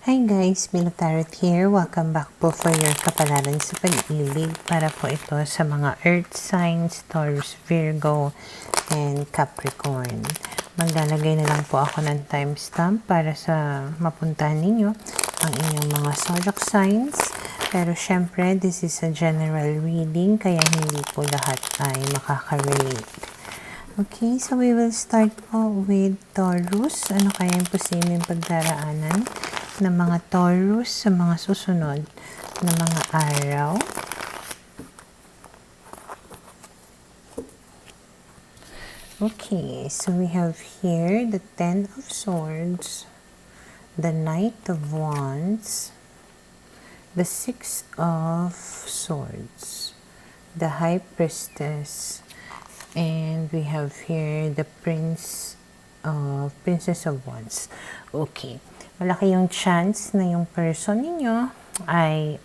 Hi guys, Milo Tarot here. Welcome back po for your kapalaran sa pag-ibig. Para po ito sa mga Earth signs, Taurus, Virgo, and Capricorn. Maglalagay na lang po ako ng timestamp para sa mapuntahan ninyo ang inyong mga zodiac signs. Pero syempre, this is a general reading kaya hindi po lahat ay makaka-relate. Okay, so we will start po with Taurus. Ano kaya yung posibleng pagdaraanan ng mga Taurus sa mga susunod na mga araw? Okay, so we have here the Ten of Swords, the Knight of Wands, the Six of Swords, the High Priestess, and we have here the Princess of Wands. Okay. Malaki yung chance na yung person ninyo ay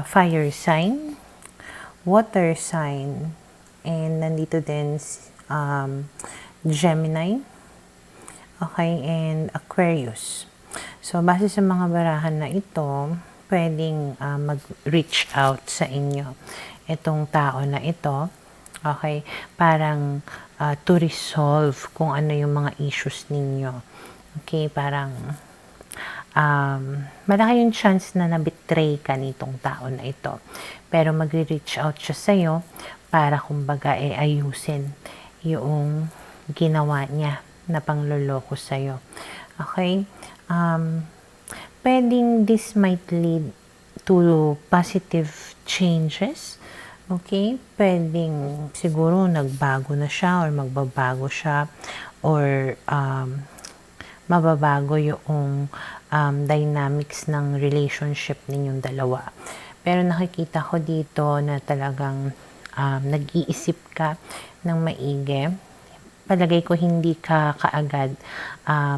fire sign, water sign, and nandito din Gemini, okay, and Aquarius. So, base sa mga barahan na ito, pwedeng mag-reach out sa inyo itong tao na ito, okay, parang to resolve kung ano yung mga issues ninyo. Okay, parang malaki yung chance na na-betray ka nitong tao na ito. Pero magre-reach out siya sa'yo para kumbaga ayusin yung ginawa niya na pangloloko sa'yo. Okay? Pwedeng this might lead to positive changes. Okay? Pwedeng siguro nagbago na siya or magbabago siya or mababago yung dynamics ng relationship ninyong dalawa. Pero nakikita ko dito na talagang nag-iisip ka ng maigi. Palagay ko hindi ka kaagad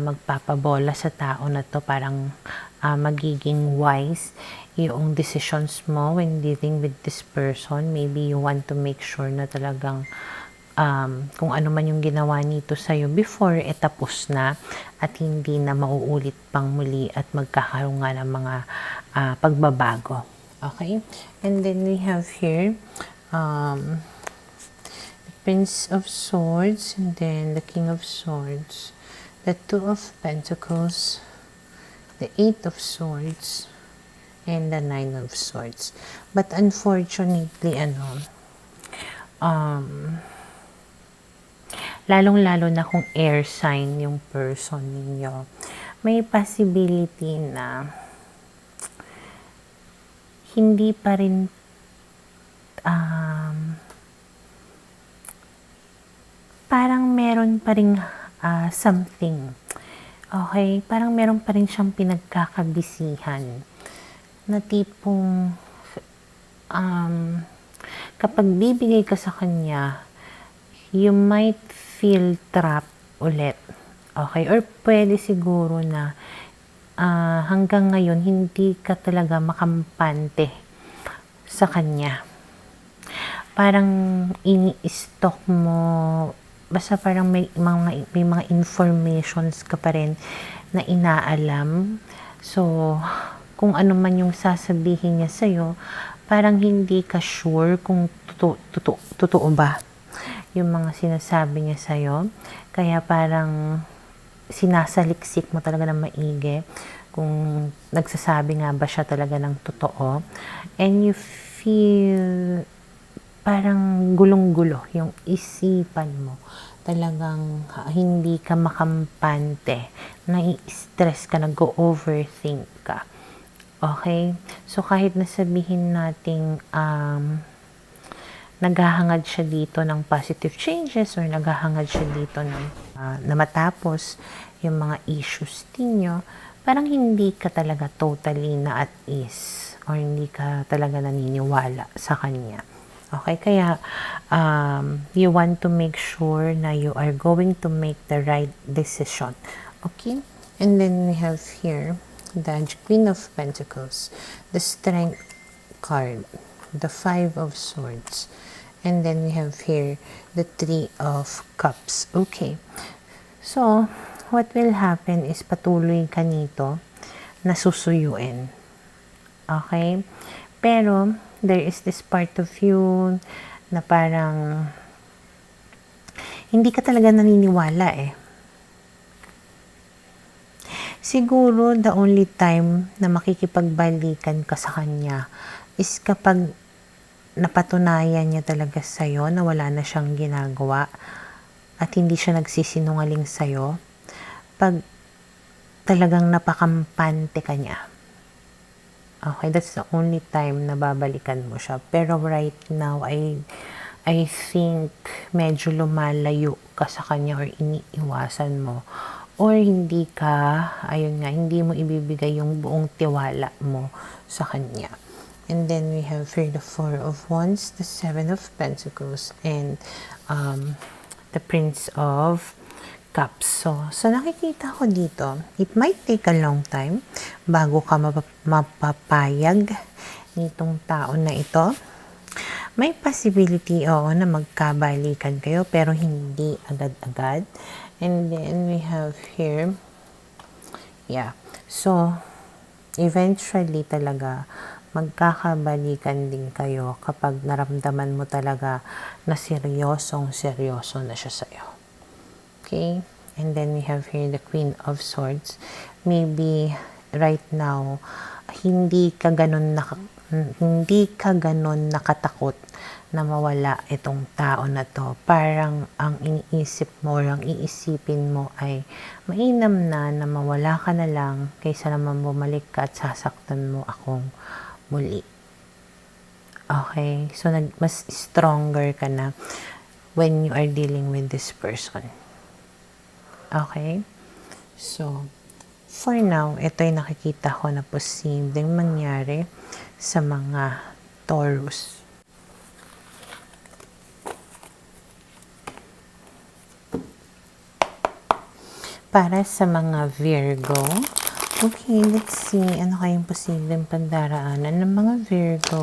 magpapabola sa tao na to. Parang magiging wise yung decisions mo when dealing with this person. Maybe you want to make sure na talagang kung ano man yung ginawa nito sa'yo before, tapos na at hindi na mauulit pang muli at magkakaroon nga ng mga pagbabago. Okay? And then we have here the Prince of Swords, and then the King of Swords, the Two of Pentacles, the Eight of Swords, and the Nine of Swords. But unfortunately, lalong-lalo na kung air sign yung person ninyo, may possibility na hindi pa rin parang meron pa rin something. Okay? Parang meron pa rin siyang pinagkakabisihan na tipong kapag bibigay ka sa kanya, you might feel trapped ulit. Okay? Or pwede siguro na hanggang ngayon hindi ka talaga makampante sa kanya. Parang ini-stalk mo, basta parang may mga informations ka pa rin na inaalam. So, kung ano man yung sasabihin niya sa'yo, parang hindi ka sure kung totoo ba yung mga sinasabi niya sa'yo. Kaya parang sinasaliksik mo talaga ng maigi kung nagsasabi nga ba siya talaga ng totoo. And you feel parang gulong-gulo yung isipan mo. Talagang hindi ka makampante. Nai-stress ka, nag-overthink ka. Okay? So kahit nasabihin nating naghahangad siya dito ng positive changes or naghahangad siya dito ng na matapos yung mga issues ninyo, parang hindi ka talaga totally na at ease or hindi ka talaga naniniwala sa kanya. Okay? Kaya you want to make sure na you are going to make the right decision. Okay? And then we have here the Queen of Pentacles, the Strength card, the Five of Swords, and then we have here the Three of Cups. Okay. So, what will happen is patuloy ka nito nasusuyuin. Okay? Pero, there is this part of you na parang hindi ka talaga naniniwala eh. Siguro, the only time na makikipagbalikan ka sa kanya is kapag napatunayan niya talaga sa'yo na wala na siyang ginagawa at hindi siya nagsisinungaling sa'yo. Pag talagang napakampante ka niya. Okay, that's the only time na babalikan mo siya. Pero right now, I think medyo lumalayo ka sa kanya or iniiwasan mo. Or hindi ka, ayun nga, hindi mo ibibigay yung buong tiwala mo sa kanya. And then we have here the Four of Wands, the Seven of Pentacles, and the Prince of Cups. So nakikita ko dito, it might take a long time bago ka mapapayag nitong tao na ito. May possibility, na magkabalikan kayo, pero hindi agad-agad. And then we have here, so eventually talaga magkakabalikan din kayo kapag naramdaman mo talaga na seryoso na siya sa'yo. Okay? And then we have here the Queen of Swords. Maybe right now, hindi ka ganun nakatakot na mawala itong tao na to. Parang ang iniisip mo or ang iisipin mo ay mainam na mawala ka na lang kaysa naman bumalik ka at sasaktan mo akong muli. Okay? So, mas stronger ka na when you are dealing with this person. Okay? So, for now, ito ay nakikita ko na posibleng mangyari sa mga Taurus. Para sa mga Virgo, okay, let's see, ano kayong posibleng pagdaraanan ng mga Virgo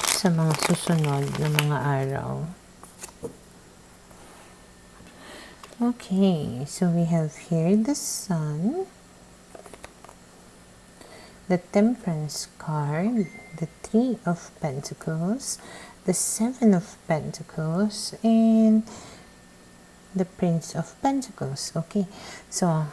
sa mga susunod na mga araw. Okay, so we have here the Sun, the Temperance card, the Three of Pentacles, the Seven of Pentacles, and the Prince of Pentacles. Okay, so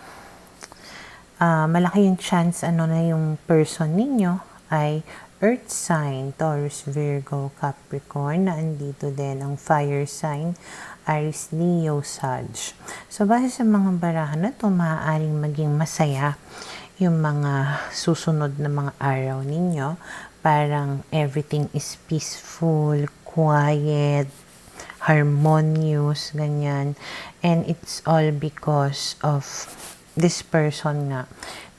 malaki yung chance na yung person ninyo ay Earth sign, Taurus, Virgo, Capricorn, na andito din ang fire sign, Aries, Leo, Sag. So base sa mga barahan na to, maaaring maging masaya yung mga susunod na mga araw ninyo. Parang everything is peaceful, quiet, harmonious, ganyan. And it's all because of this person nga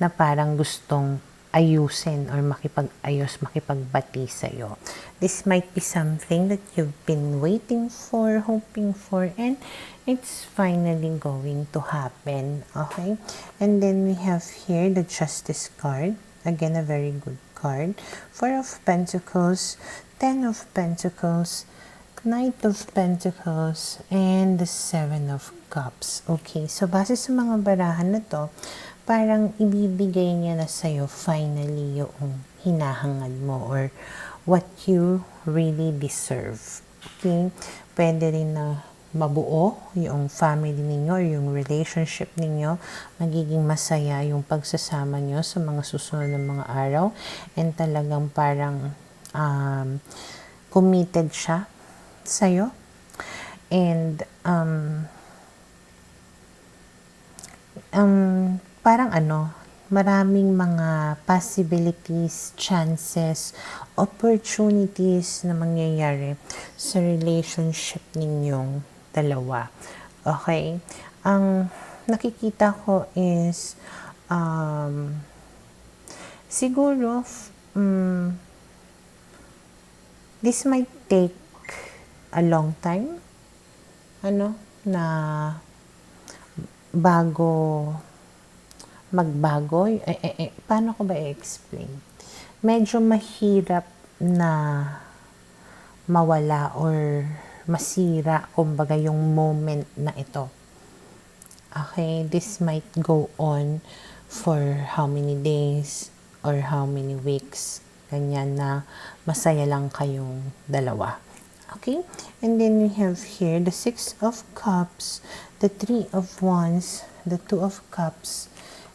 na parang gustong ayusin or makipagbati sa'yo. This might be something that you've been waiting for, hoping for, and it's finally going to happen. Okay? And then we have here the Justice card. Again, a very good card. Four of Pentacles, Ten of Pentacles, Knight of Pentacles, and the Seven of Cups. Okay, so base sa mga barahan na to, parang ibibigay niya na sa'yo finally yung hinahangad mo or what you really deserve. Okay, pwede rin na mabuo yung family ninyo or yung relationship ninyo. Magiging masaya yung pagsasama nyo sa mga susunod na mga araw. And talagang parang committed siya sa'yo. And parang maraming mga possibilities, chances, opportunities na mangyayari sa relationship ninyong dalawa. Okay? Ang nakikita ko is siguro this might take a long time na bago magbago. Paano ko ba i-explain? Medyo mahirap na mawala or masira, kumbaga, yung moment na ito. Okay? This might go on for how many days or how many weeks. Ganyan na masaya lang kayong dalawa. Okay? And then we have here the Six of Cups, the Three of Wands, the Two of Cups,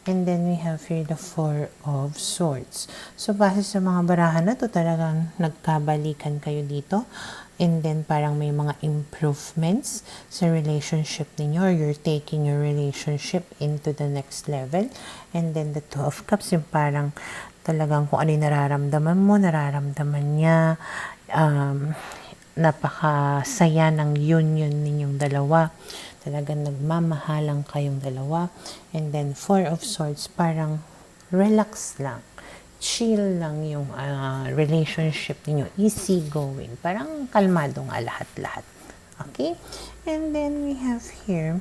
and then we have here the Four of Swords. So, base sa mga barahan na to, talagang nagkabalikan kayo dito. And then, parang may mga improvements sa relationship ninyo, or you're taking your relationship into the next level. And then, the Two of Cups, yung parang talagang kung ano yung nararamdaman mo, nararamdaman niya. Napakasaya ng union ninyong dalawa. Talagang nagmamahalang kayong dalawa. And then, Four of Swords, parang relax lang. Chill lang yung relationship niyo, easy going, parang kalmado nga lahat-lahat. Okay? And then we have here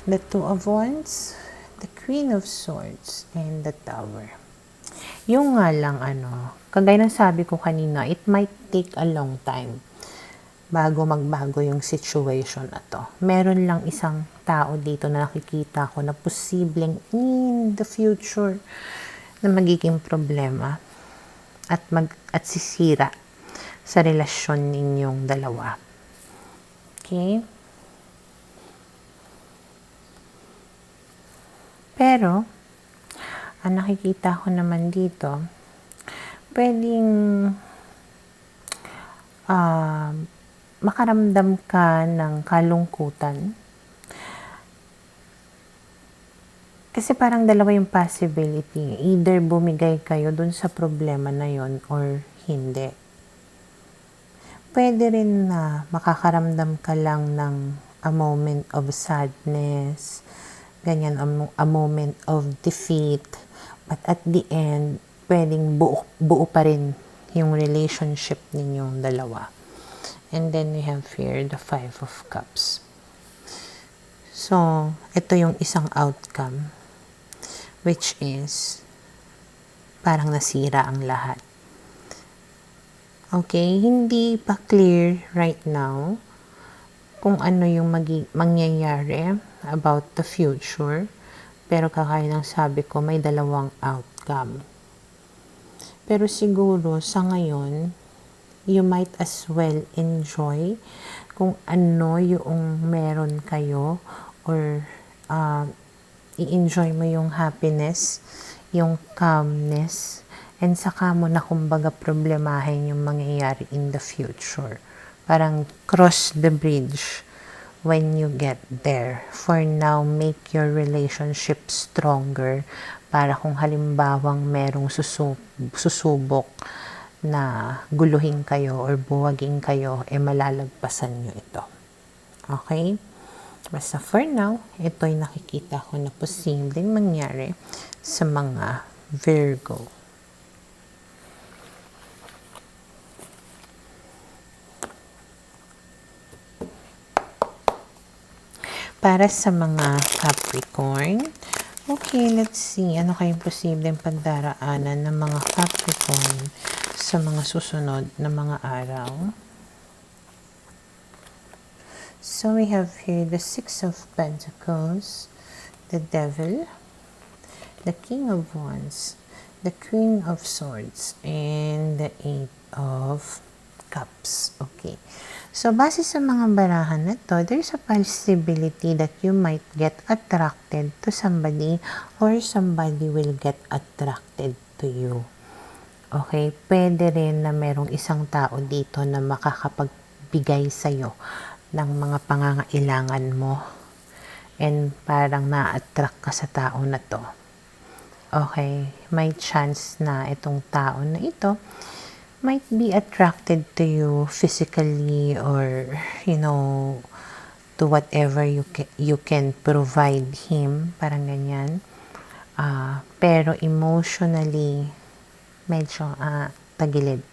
the Two of Wands, the Queen of Swords, and the Tower. Yung nga lang kagaya ng sabi ko kanina, it might take a long time bago magbago yung situation na to. Meron lang isang tao dito na nakikita ko na posibleng in the future na magiging problema at sisira sa relasyon ninyong dalawa. Okay? Pero, ang nakikita ko naman dito, pwedeng makaramdam ka ng kalungkutan. Kasi parang dalawa yung possibility. Either bumigay kayo dun sa problema na yon or hindi. Pwede rin na makakaramdam ka lang ng a moment of sadness, ganyan, a moment of defeat. But at the end, pwedeng buo pa rin yung relationship ninyong dalawa. And then we have here the Five of Cups. So, ito yung isang outcome, which is parang nasira ang lahat. Okay, hindi pa clear right now kung ano yung mangyayari about the future. Pero kakaya ng sabi ko, may dalawang outcome. Pero siguro sa ngayon, you might as well enjoy kung ano yung meron kayo, or i-enjoy mo yung happiness, yung calmness, and saka mo na kumbaga problemahin yung mangyayari in the future. Parang cross the bridge when you get there. For now, make your relationship stronger para kung halimbawang merong susubok na guluhin kayo or buwagin kayo, malalagpasan nyo ito. Okay? Basta for now, ito'y nakikita ko na posibleng mangyari sa mga Virgo. Para sa mga Capricorn, okay, let's see. Ano kayong posibleng pagdaraanan ng mga Capricorn sa mga susunod na mga araw? So we have here the Six of Pentacles, the Devil, the King of Wands, the Queen of Swords, and the Eight of Cups. Okay. So, base sa mga barahan na to, there's a possibility that you might get attracted to somebody or somebody will get attracted to you. Okay? Pwede rin na merong isang tao dito na makakapagbigay sa'yo ng mga pangangailangan mo. And parang na-attract ka sa tao na to. Okay? May chance na itong tao na ito might be attracted to you physically, or to whatever you can provide him, parang ganyan. Pero emotionally medyo tagilid.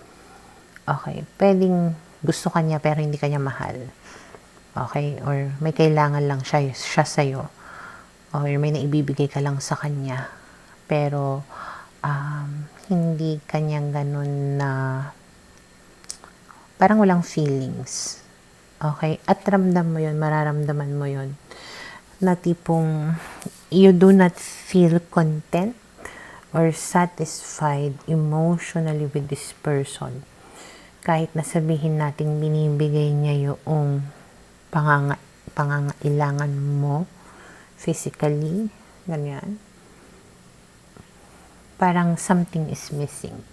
Okay, pwedeng gusto kanya pero hindi kanya mahal. Okay, or may kailangan lang siya sa'yo, or may naibibigay ka lang sa kanya pero hindi kanyang ganun na parang walang feelings. Okay? At ramdam mo yun, mararamdaman mo yun. Na tipong you do not feel content or satisfied emotionally with this person. Kahit na sabihin natin binibigay niya yung pangangailangan mo physically, ganyan. Parang something is missing.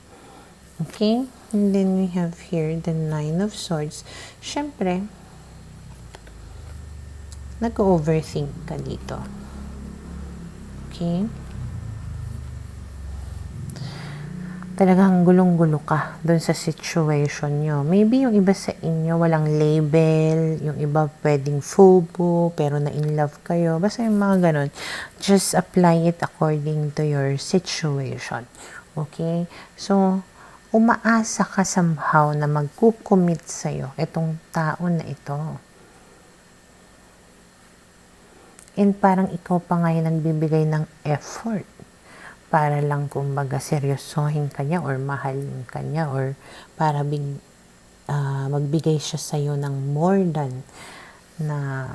Okay? And then we have here the Nine of Swords. Siyempre, nag-overthink ka dito. Okay? Talagang gulong-gulo ka dun sa situation nyo. Maybe yung iba sa inyo walang label, yung iba pwedeng FOBO, pero na-in love kayo. Basta yung mga ganun. Just apply it according to your situation. Okay? So, umaasa ka somehow na mag-commit sa'yo itong tao na ito. And parang ikaw pa ngayon nagbibigay ng effort para lang kumbaga seryosohin kanya or mahalin kanya or para magbigay siya sa'yo ng more than na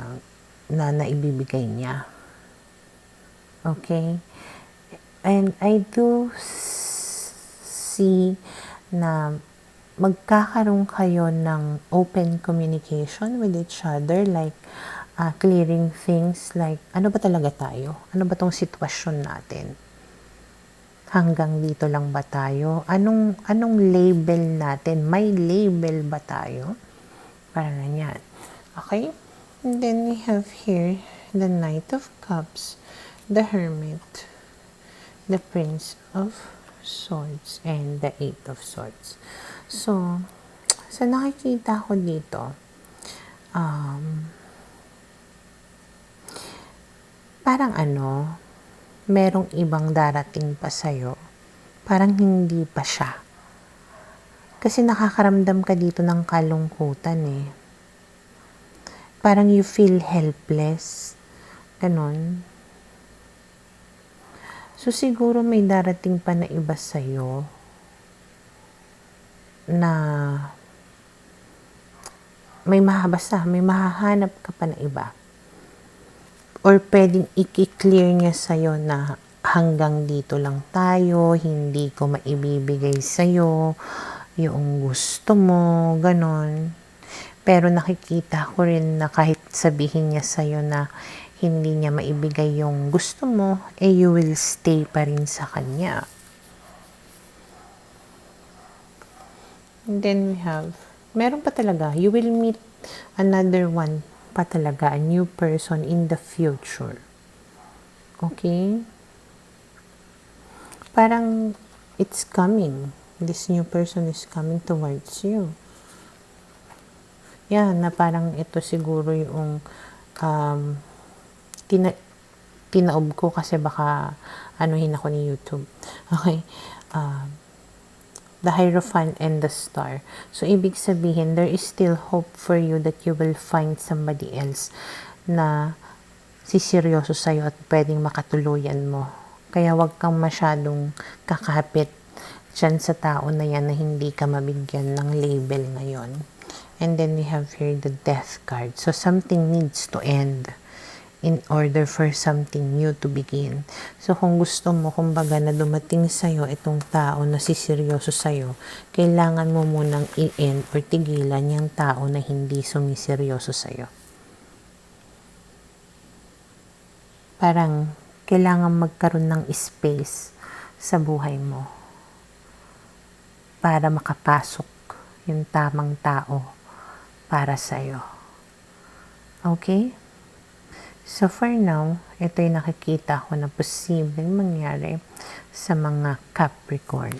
naibibigay niya. Okay? And I do see na magkakaroon kayo ng open communication with each other, like clearing things like, ano ba talaga tayo? Ano ba tong sitwasyon natin? Hanggang dito lang ba tayo? Anong label natin? May label ba tayo? Para ganyan. Okay? And then we have here the Knight of Cups, the Hermit, the Prince of Swords, and the Eight of Swords. So, sa nakikita ko dito, parang merong ibang darating pa sa'yo, parang hindi pa siya. Kasi nakakaramdam ka dito ng kalungkutan eh. Parang you feel helpless. Ganon. So siguro may darating pa na iba sa'yo na may mahahanap ka pa na iba. Or pwedeng i-clear niya sa'yo na hanggang dito lang tayo, hindi ko maibibigay sa'yo yung gusto mo, ganon. Pero nakikita ko rin na kahit sabihin niya sa'yo na hindi niya maibigay yung gusto mo, you will stay pa rin sa kanya. And then we have, meron pa talaga, you will meet another one pa talaga, a new person in the future. Okay? Parang it's coming. This new person is coming towards you. Yan, na parang ito siguro yung tinaob ko kasi baka anuhin ako ni YouTube. Okay? The Hierophant and the Star. So, ibig sabihin, there is still hope for you that you will find somebody else na siseryoso sa'yo at pwedeng makatuluyan mo. Kaya wag kang masyadong kakapit dyan sa tao na yan na hindi ka mabigyan ng label ngayon. And then we have here the Death card. So, something needs to end in order for something new to begin. So, kung gusto mo, kumbaga na dumating sa'yo itong tao na siseryoso sa'yo, kailangan mo munang i-end or tigilan yung tao na hindi sumiseryoso sa'yo. Parang, kailangan magkaroon ng space sa buhay mo para makapasok yung tamang tao para sa'yo. Okay? So, for now, ito yung nakikita ko na posibleng mangyari sa mga Capricorn.